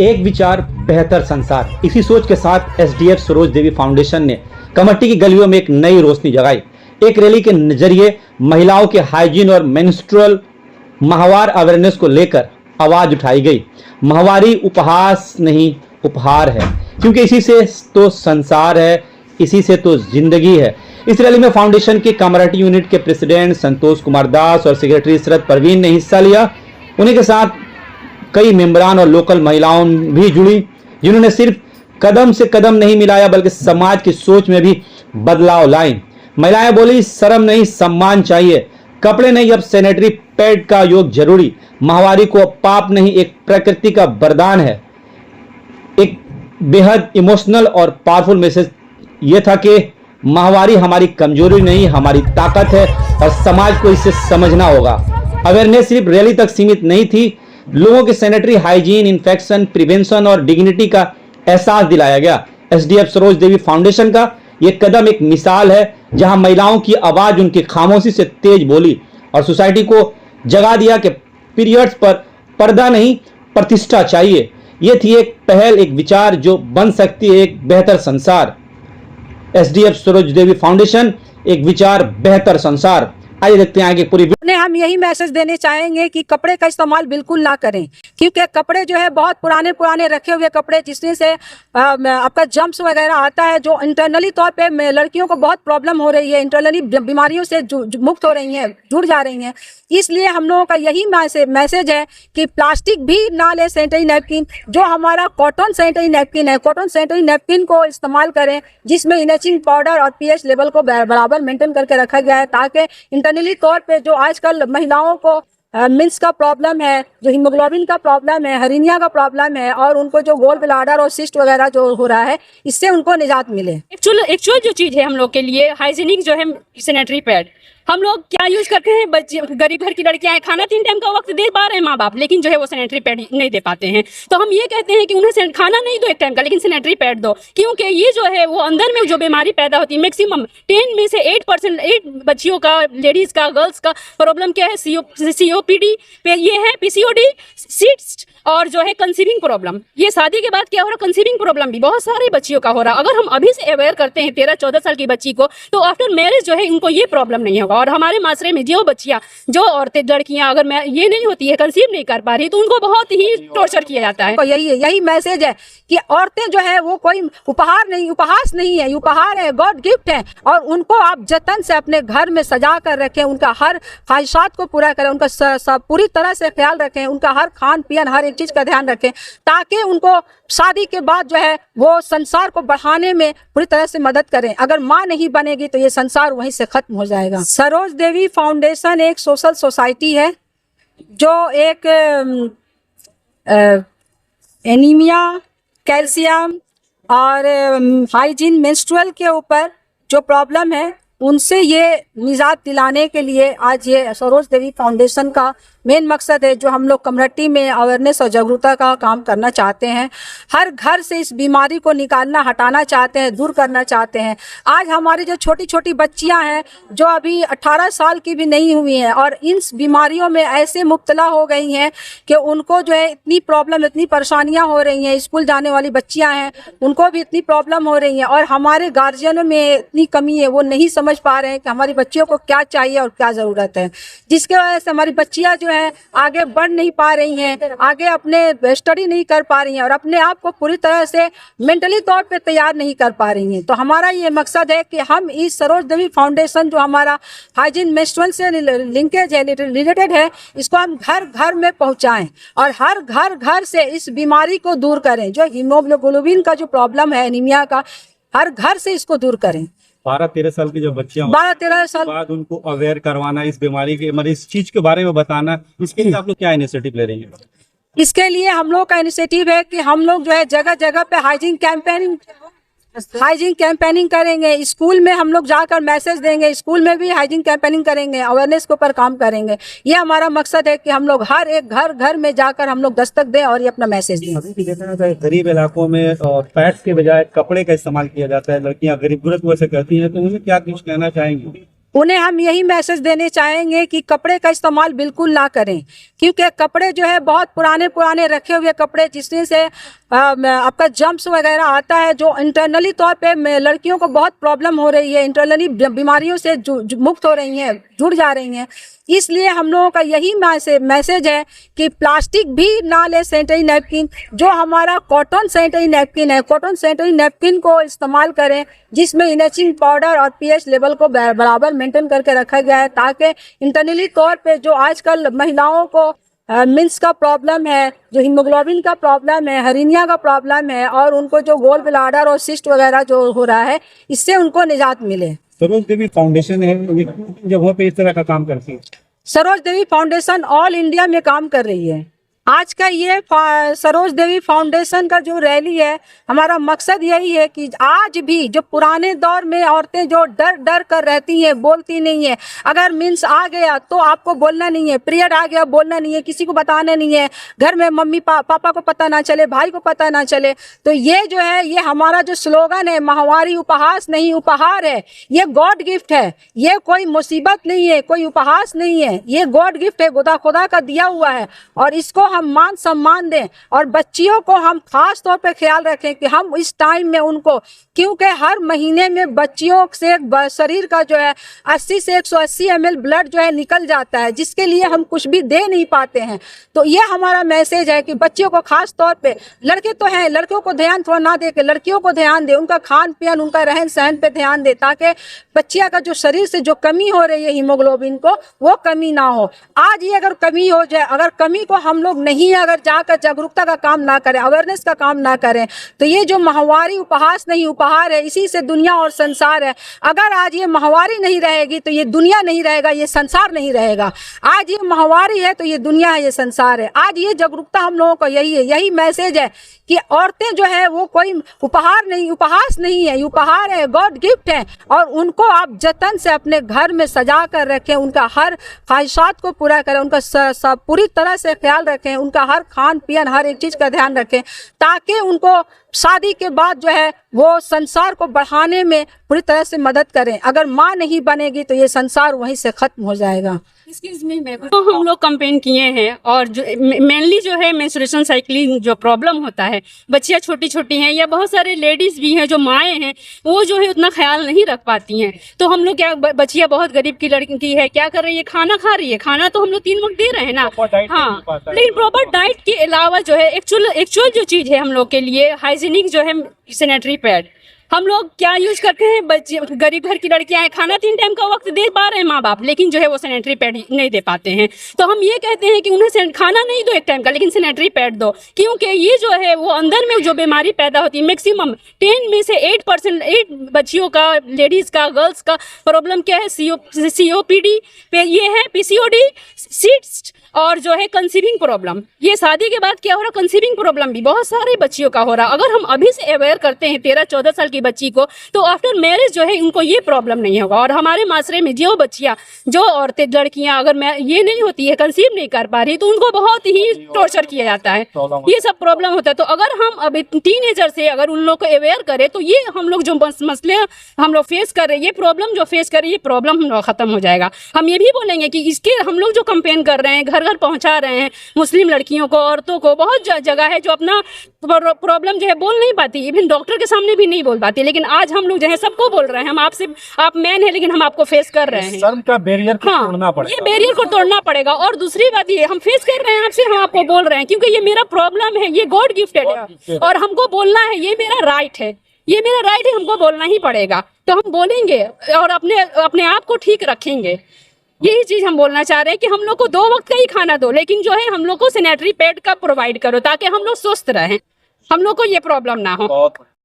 एक विचार बेहतर संसार, इसी सोच के साथ एसडीएफ सरोज देवी फाउंडेशन ने कमट्टी की गलियों में एक नई रोशनी जगाई। एक रैली के जरिए महिलाओं के हाइजीन और मेंस्ट्रुअल माहवार अवेयरनेस को लेकर आवाज उठाई गई। माहवारी उपहास नहीं उपहार है, क्योंकि इसी से तो संसार है, इसी से तो जिंदगी है। इस रैली में फाउंडेशन के कमराटी यूनिट के प्रेसिडेंट संतोष कुमार दास और सेक्रेटरी शरद परवीन ने हिस्सा लिया। उन्हीं के साथ कई मेंबरान और लोकल महिलाओं भी जुड़ी, जिन्होंने सिर्फ कदम से कदम नहीं मिलाया बल्कि समाज की सोच में भी बदलाव लाई। महिलाएं बोली, शर्म नहीं सम्मान चाहिए, कपड़े नहीं अब सैनिटरी पैड का योग जरूरी, माहवारी को अब पाप नहीं एक प्रकृति का वरदान है। एक बेहद इमोशनल और पावरफुल मैसेज ये था कि माहवारी हमारी कमजोरी नहीं हमारी ताकत है और समाज को इसे समझना होगा। अवेयरनेस सिर्फ रैली तक सीमित नहीं थी, लोगों के सैनिटरी हाइजीन, इन्फेक्शन प्रिवेंशन और डिग्निटी का एहसास दिलाया गया। एसडीएफ सरोज देवी फाउंडेशन का ये कदम एक मिसाल है, जहां महिलाओं की आवाज उनकी खामोशी से तेज बोली और सोसाइटी को जगा दिया कि पीरियड्स पर पर्दा नहीं प्रतिष्ठा चाहिए। यह थी एक पहल, एक विचार जो बन सकती है एक बेहतर संसार। एसडीएफ सरोज देवी फाउंडेशन, एक विचार बेहतर संसार। आइए देखते हैं आगे पूरी। हम यही मैसेज देने चाहेंगे कि कपड़े का इस्तेमाल बिल्कुल ना करें, क्योंकि कपड़े जो है बहुत पुराने रखे हुए कपड़े, जिसमें से आपका जम्स वगैरह आता है, जो इंटरनली तौर पे लड़कियों को बहुत प्रॉब्लम हो रही है, इंटरनली बीमारियों से मुक्त हो रही हैं, जुड़ जा रही हैं। इसलिए हम लोगों का यही मैसेज है कि प्लास्टिक भी ना ले, सैनिटरी नैपकिन, जो हमारा कॉटन सैनिटरी नैपकिन है, कॉटन सैनिटरी नैपकिन को इस्तेमाल करें, जिसमें इनचिंग पाउडर और पीएच लेवल को बराबर मेंटेन करके रखा गया है, ताकि इंटरनली तौर पे जो आजकल महिलाओं को मिल्स का प्रॉब्लम है, जो हीमोग्लोबिन का प्रॉब्लम है, हर्निया का प्रॉब्लम है, और उनको जो गोल ब्लाडर और सिस्ट वगैरह जो हो रहा है, इससे उनको निजात मिले। एक्चुअल जो चीज है हम लोग के लिए हाइजीनिक जो है सैनिटरी पैड, हम लोग क्या यूज करते हैं, बच्चे गरीब घर की लड़कियां हैं, खाना 3 टाइम का वक्त दे पा रहे हैं माँ बाप, लेकिन जो है वो सैनिटरी पैड नहीं दे पाते हैं। तो हम ये कहते हैं कि उन्हें खाना नहीं दो 1 टाइम का, लेकिन सैनिटरी पैड दो, क्योंकि ये जो है वो अंदर में जो बीमारी पैदा होती है, मैक्सिमम 10 में से 8% 8 बच्चियों का, लेडीज का, गर्ल्स का प्रॉब्लम क्या है, COPD पे ये है, PCOD, सिस्ट और जो है कंसीविंग प्रॉब्लम। ये शादी के बाद क्या हो रहा है, कंसीविंग प्रॉब्लम भी बहुत सारे बच्चियों का हो रहा है। अगर हम अभी से अवेयर करते हैं 13-14 साल की बच्ची को, तो आफ्टर मैरिज जो है इनको ये प्रॉब्लम नहीं होगा। और हमारे माशरे में जो बच्चियां, जो औरतें, लड़कियां अगर ये नहीं होती है, कंसीव नहीं कर पा रही, तो उनको बहुत ही टॉर्चर किया जाता है। तो यही मैसेज है कि औरतें जो है वो कोई उपहास नहीं है, उपहार है, गॉड गिफ्ट है, और उनको आप जतन से अपने घर में सजा कर रखें, उनका हर ख्वाहिशात को पूरा करें, उनका पूरी तरह से ख्याल रखें, उनका हर खान पियन हर एक चीज का ध्यान रखें, ताकि उनको शादी के बाद जो है वो संसार को बढ़ाने में पूरी तरह से मदद करें। अगर माँ नहीं बनेगी तो ये संसार वहीं से खत्म हो जाएगा। सरोज देवी फाउंडेशन एक सोशल सोसाइटी है, जो एक एनीमिया, कैल्शियम और हाइजीन, मेंस्ट्रुअल के ऊपर जो प्रॉब्लम है उनसे ये निजात दिलाने के लिए आज ये सरोज देवी फाउंडेशन का मेन मकसद है, जो हम लोग कम्युनिटी में अवेयरनेस और जागरूकता का काम करना चाहते हैं। हर घर से इस बीमारी को निकालना, हटाना चाहते हैं, दूर करना चाहते हैं। आज हमारी जो छोटी छोटी बच्चियां हैं, जो अभी 18 साल की भी नहीं हुई हैं, और इन बीमारियों में ऐसे मुब्तला हो गई हैं कि उनको जो है इतनी प्रॉब्लम, इतनी परेशानियां हो रही हैं। स्कूल जाने वाली बच्चियां हैं, उनको भी इतनी प्रॉब्लम हो रही हैं, और हमारे गार्जियनों में इतनी कमी है, वो नहीं समझ पा रहे हैं कि हमारी बच्चियों को क्या चाहिए और क्या ज़रूरत है, जिसके वजह से हमारी बच्चियां जो है आगे बढ़ नहीं पा रही हैं, आगे अपने स्टडी नहीं कर पा रही हैं, और अपने आप को पूरी तरह से मेंटली तौर पे तैयार नहीं कर पा रही हैं। तो हमारा ये मकसद है कि हम इस सरोज देवी फाउंडेशन, जो हमारा हाइजीन मेंस्ट्रुअल से लिंकेज है, रिलेटेड है, इसको हम घर घर में पहुंचाएं और हर घर से इस बीमारी को दूर करें। जो हीमोग्लोबिन का जो प्रॉब्लम है, एनीमिया का, हर घर से इसको दूर करें। 12-13 साल की जो बच्चियां 12-13 साल बाद उनको अवेयर करवाना, इस बीमारी के, मतलब इस चीज के बारे में बताना, इसके लिए आप लोग क्या इनिशिएटिव ले रही हैं? इसके लिए हम लोग का इनिशिएटिव है कि हम लोग जो है जगह जगह पे हाइजीन कैंपेनिंग करेंगे। स्कूल में हम लोग जाकर मैसेज देंगे, स्कूल में भी हाइजीन कैंपेनिंग करेंगे, अवेयरनेस के ऊपर काम करेंगे। ये हमारा मकसद है कि हम लोग हर एक घर में जाकर हम लोग दस्तक दें और ये अपना मैसेज दें। अभी भी देखा जाता है गरीब इलाकों में पैड्स के बजाय कपड़े का इस्तेमाल किया जाता है, लड़कियां गरीब गुरत वैसे करती हैं, तो उन्हें क्या कुछ कहना चाहेंगे? उन्हें हम यही मैसेज देने चाहेंगे कि कपड़े का इस्तेमाल बिल्कुल ना करें, क्योंकि कपड़े जो है बहुत पुराने रखे हुए कपड़े, जिसमें से आपका जम्प्स वगैरह आता है, जो इंटरनली तौर पे लड़कियों को बहुत प्रॉब्लम हो रही है, इंटरनली बीमारियों से मुक्त हो रही हैं, जुड़ जा रही हैं। इसलिए हम लोगों का यही मैसेज है कि प्लास्टिक भी ना ले सैनिटरी नैपकिन, जो हमारा कॉटन सैनिटरी नैपकिन है, कॉटन सैनिटरी नैपकिन को इस्तेमाल करें, जिसमें इनचिंग पाउडर और पीएच लेवल को बराबर मेंटेन करके रखा गया है, ताकि इंटरनली तौर पे जो आजकल महिलाओं को मिल्स का प्रॉब्लम है, जो हीमोग्लोबिन का प्रॉब्लम है, हर्निया का प्रॉब्लम है, और उनको जो गोल ब्लाडर और सिस्ट वगैरह जो हो रहा है, इससे उनको निजात मिले। सरोज देवी फाउंडेशन है, ये जगहों पे इस तरह का काम करती है। सरोज देवी फाउंडेशन ऑल इंडिया में काम कर रही है। आज का ये सरोज देवी फाउंडेशन का जो रैली है, हमारा मकसद यही है कि आज भी जो पुराने दौर में औरतें जो डर कर रहती हैं, बोलती नहीं है, अगर मीन्स आ गया तो आपको बोलना नहीं है, पीरियड आ गया बोलना नहीं है, किसी को बताना नहीं है, घर में मम्मी पापा को पता ना चले, भाई को पता ना चले, तो ये जो है, ये हमारा जो स्लोगन है, माहवारी उपहास नहीं उपहार है, ये गॉड गिफ्ट है, ये कोई मुसीबत नहीं है, कोई उपहास नहीं है, ये गॉड गिफ्ट है, खुदा का दिया हुआ है, और इसको हम मान सम्मान दें, और बच्चियों को हम खास तौर पे ख्याल रखें कि हम इस टाइम में उनको, क्योंकि हर महीने में बच्चियों से शरीर का जो है 80 से 180 ml ब्लड जो है निकल जाता है, जिसके लिए हम कुछ भी दे नहीं पाते हैं। तो ये हमारा मैसेज है कि बच्चियों को खास तौर पे, लड़के तो हैं, लड़कियों को ध्यान थोड़ा ना दे के लड़कियों को ध्यान दे, उनका खान पीन, उनका रहन सहन पे ध्यान दे, ताकि बच्चिया का जो शरीर से जो कमी हो रही है हीमोग्लोबिन को, वो कमी ना हो। आज ये अगर कमी हो जाए, अगर कमी को हम लोग नहीं अगर जाकर जागरूकता का काम ना करें, अवेयरनेस का काम ना करें, तो ये जो माहवारी उपहास नहीं उपहार है, इसी से दुनिया और संसार है। अगर आज ये माहवारी नहीं रहेगी तो ये दुनिया नहीं रहेगा, ये संसार नहीं रहेगा। आज ये माहवारी है तो ये दुनिया है, ये संसार है। आज ये जागरूकता हम लोगों को यही है, यही मैसेज है कि औरतें जो है वो कोई उपहार नहीं, उपहास नहीं है, उपहार है, गॉड गिफ्ट है, और उनको आप जतन से अपने घर में सजा कर रखें, उनका हर ख्वाहिशात को पूरा करें, उनका पूरी तरह से ख्याल रखें, उनका हर खान पीन, हर एक चीज का ध्यान रखें, ताकि उनको शादी के बाद जो है वो संसार को बढ़ाने में पूरी तरह से मदद करें। अगर माँ नहीं बनेगी तो ये संसार वहीं से खत्म हो जाएगा। तो हम लोग कंपेन किए हैं, और जो मेनली जो है मेंस्ट्रुएशन साइकिल जो प्रॉब्लम होता है, बच्चियां छोटी हैं या बहुत सारे लेडीज भी हैं जो माएँ हैं, वो जो है उतना ख्याल नहीं रख पाती हैं। तो हम लोग क्या, बच्चियां बहुत गरीब की लड़की है, क्या कर रही है, खाना खा रही है, खाना तो हम लोग 3 वक्त दे रहे हैं ना, हाँ, लेकिन प्रॉपर डाइट के अलावा जो है एक्चुअल जो चीज़ है हम लोग के लिए हाइजीनिक जो है सैनिटरी पैड, हम लोग क्या यूज करते हैं, बच्चे गरीब घर की लड़कियां हैं, खाना 3 टाइम का वक्त दे पा रहे हैं माँ बाप, लेकिन जो है वो सैनिटरी पैड नहीं दे पाते हैं। तो हम ये कहते हैं कि उन्हें खाना नहीं दो 1 टाइम का, लेकिन सैनिटरी पैड दो, क्योंकि ये जो है वो अंदर में जो बीमारी पैदा होती है, मैक्सिमम 10 में से 8% बच्चियों का, लेडीज का, गर्ल्स का प्रॉब्लम क्या है, COPD पे ये है, PCOD, सीड्स, और जो है कंसीविंग प्रॉब्लम। ये शादी के बाद क्या हो रहा, कंसीविंग प्रॉब्लम भी बहुत सारे बच्चियों का हो रहा। अगर हम अभी से अवेयर करते हैं 13-14 साल की बच्ची को, तो आफ्टर मैरिज जो है उनको ये प्रॉब्लम नहीं होगा। और हमारे माशरे में जो बच्चियां, जो औरतें, लड़कियां अगर ये नहीं होती है, कंसीव नहीं कर पा रही, तो उनको बहुत ही टॉर्चर किया जाता है, ये सब प्रॉब्लम होता है। तो अगर हम अभी टीनेजर से अगर उन लोग को अवेयर करें, तो ये हम लोग जो मसले हम लोग फेस कर रहे हैं, ये प्रॉब्लम जो फेस कर रहे हैं, ये प्रॉब्लम हम लोग खत्म हो जाएगा। हम ये भी बोलेंगे कि इसके हम लोग जो कंपेन कर रहे हैं, घर घर पहुंचा रहे हैं, मुस्लिम लड़कियों को, औरतों को, बहुत जगह है जो अपना प्रॉब्लम जो है बोल नहीं पाती, इवन डॉक्टर के सामने भी नहीं बोल पाती, लेकिन आज हम लोग जो है सबको बोल रहे हैं, हम आपसे, आप मैन है लेकिन हम आपको फेस कर रहे हैं। शर्म का बैरियर को तोड़ना पड़ेगा, ये बैरियर को तोड़ना पड़ेगा। और दूसरी बात ये, हम फेस कर रहे हैं आपसे, हम आपको बोल रहे हैं, क्योंकि ये मेरा प्रॉब्लम है, ये गॉड गिफ्टेड है, और हमको बोलना है, ये मेरा राइट है, ये मेरा राइट है, हमको बोलना ही पड़ेगा। तो हम बोलेंगे और अपने आप को ठीक रखेंगे। यही चीज हम बोलना चाह रहे हैं कि हम लोग को 2 वक्त का ही खाना दो, लेकिन जो है हम लोग को सैनिटरी पैड का प्रोवाइड करो, ताकि हम लोग स्वस्थ रहें, हम लोग को ये प्रॉब्लम ना हो।